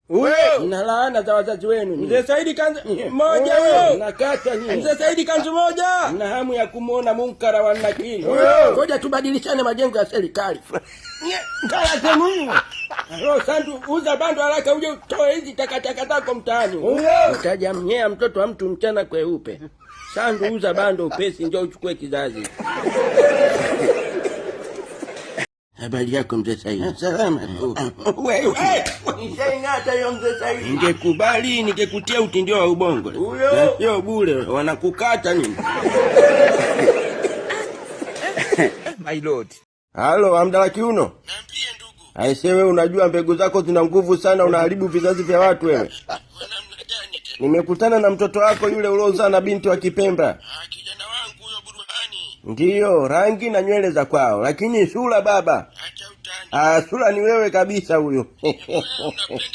Huyo na laana za wazazi wenu. Mzee Saidi kanzu moja huyo. Nakata nini? Mzee Saidi kanzu moja. Na hamu ya kumuona munkara wa nakili. Ngoja tubadilishane majengo ya serikali. Kala temu. Roho sandu uza bando haraka uje utoe hizi takataka zako mtaani. Utajamnyea mtoto wa mtu mchana kweupe. Sandu uza bando upesi njoo uchukue kizazi. Habari yako Mzee Saidi? Salama tu. Wewe, nishaingata hiyo Mzee Saidi. Ningekubali ningekutia utindio wa ubongo. Sio bure wanakukata nini? My lord. Halo, Hamdala Kiuno. Niambie ndugu. Aisewe unajua mbegu zako zina nguvu sana, unaharibu vizazi vya watu wewe. Nimekutana na mtoto wako yule uliozaa na binti wa Kipemba. Kijana wangu huyo Burhani. Ndiyo, rangi na nywele za kwao, lakini sura baba. Acha utani. Sura ni wewe kabisa huyo. Unapenda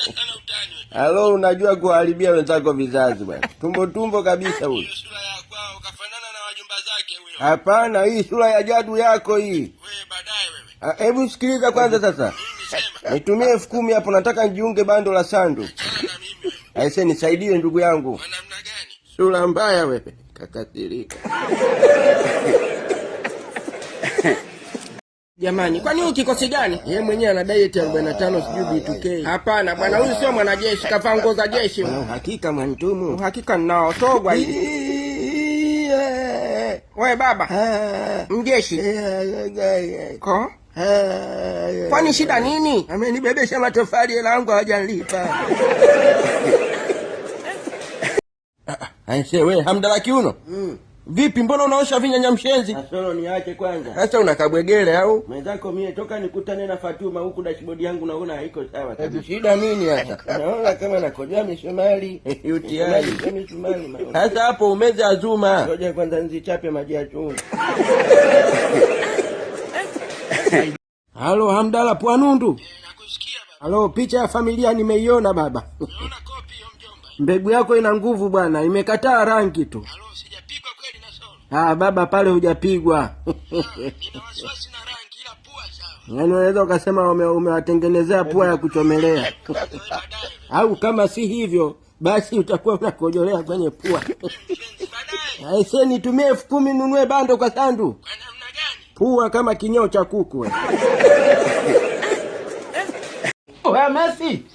sana utani wewe. Halo, unajua kuharibia wenzako vizazi bwana. Tumbo kabisa huyo. Sura ya kwao kafanana na wajumba zake huyo. Hapana, hii sura ya jadu yako hii. Wewe baadaye wewe. Hebu sikiliza kwanza sasa. Nitumie 10,000 hapo, nataka nijiunge bando la Sandu. Aise nisaidie ndugu yangu. Kwa namna gani? Sura mbaya wewe. Kakatirika. Jamani, kwani huyu kikosi gani? Yeye mwenyewe ana diet ya 45 sijui B2K. Hapana bwana, huyu sio mwanajeshi, kavaa nguo za jeshi. Hakika mwantumu. Hakika ninao togwa hivi. Wewe baba. Mjeshi. Ko? Kwani shida nini? Amenibebesha matofali hela yangu hawajanilipa. Aise wewe Hamdala Kiuno. Vipi mbona unaosha vinyanya mshenzi? Asoro niache kwanza. Sasa unakabwegele au? Mwenzako mie toka nikutane na Fatuma huku dashboard yangu naona haiko sawa. Shida nini hasa? Naona kama nakojoa misumari. UTI misumari. Sasa hapo umeze azuma. Ngoja kwanza nzichape maji ya chumvi. Halo Hamdala Pwanundu. Nakusikia baba. Halo, picha ya familia nimeiona baba. Unaona kopi hiyo mjomba? Mbegu yako ina nguvu bwana, imekataa rangi tu. Halo, sijapigwa kweli na solo. Baba pale hujapigwa. Nina wasiwasi na rangi ila pua sawa. Yaani unaweza ukasema umewatengenezea pua ya kuchomelea. Au kama si hivyo, basi utakuwa unakojolea kwenye pua. Aise nitumie 10,000 nunue bando kwa Sandu. Kwa namna gani? Pua kama kinyao cha kuku wewe. Wewe Messi.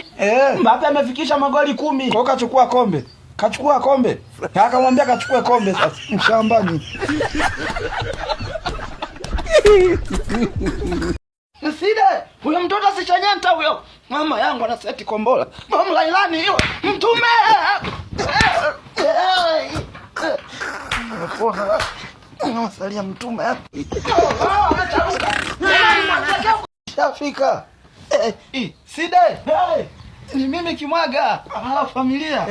Mbappe amefikisha magoli 10. Kwa kachukua kombe. Kachukua kombe. Akamwambia kachukue kombe sasa. Mshambani. Side, huyo mtoto asichanyanta huyo. Mama yangu ana seti kombola. Mama Lailani hiyo. Mtume. Nasalia mtume hapa. Shafika. Side. Ni mimi Kimwaga. Familia.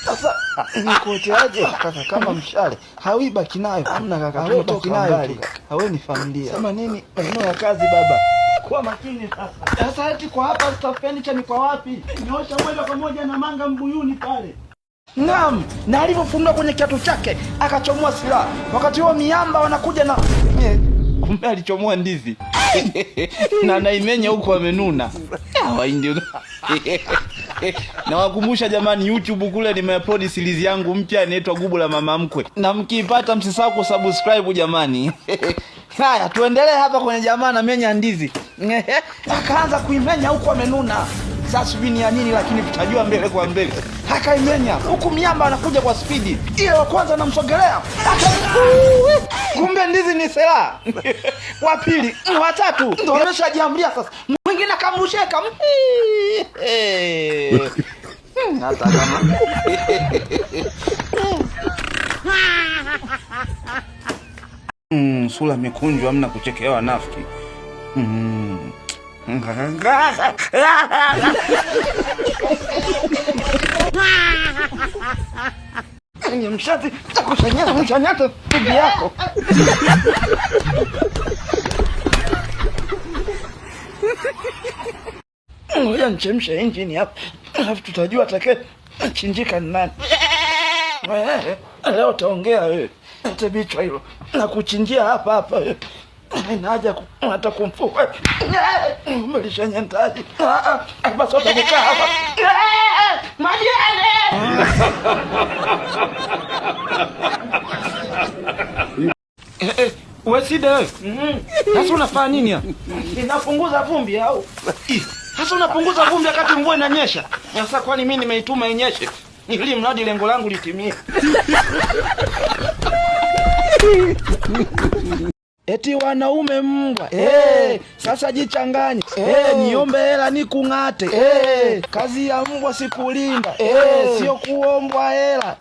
Sasa nikoteaje kama mshale. Hawiba kinayo. Hamna kaka, tumetoka nayo. Hawe ni familia. Sema nini? Maneno ya kazi baba. Kuwa makini sasa. Sasa eti kwa hapa staff furniture ni kwa wapi? Niosha moja kwa moja na manga Mbuyuni pale. Naam, na alipofungwa kwenye kiatu chake akachomoa silaha. Wakati huo miamba wanakuja na kumbe alichomoa ndizi. Na naimenya huko amenuna. Hawaindi. Na wakumbusha jamani, YouTube kule nimeupload series yangu mpya inaitwa Gubu la Mama Mkwe. Na mkiipata msisahau kusubscribe jamani. Haya, tuendelee hapa kwenye jamaa na menya ndizi. Akaanza kuimenya huko amenuna. Sasa subini ya nini, lakini tutajua mbele kwa mbele. Akaimenya huku miamba anakuja kwa spidi. Ile wa kwanza anamsogelea. Kumbe ndizi ni silaha. Wa pili, wa tatu ndio ameshajiamlia sasa. Mwingine akamrusheka. Hata kama sura imekunjwa, hamna kuchekewa nafiki. Ni mshati takushanyana mshanyata bibi yako. Ngoja nichemshe injini hapa. Alafu tutajua atakaye chinjika ni nani. Leo taongea wewe. Ate bichwa hilo. Na kuchinjia hapa hapa wewe. Inaja hata kumfuka. Umelisha nyantaji. Basi utakukaa hapa. Majani. Wewe Side wewe. Sasa unafanya nini hapa? Inapunguza vumbi au? Sasa unapunguza vumbi wakati mvua inanyesha. Sasa kwani mimi nimeituma inyeshe? Ili mradi lengo langu litimie. Eti wanaume mbwa. Sasa jichanganye. Niombe hela nikung'ate. Kazi ya mbwa si kulinda. Sio kuombwa hela.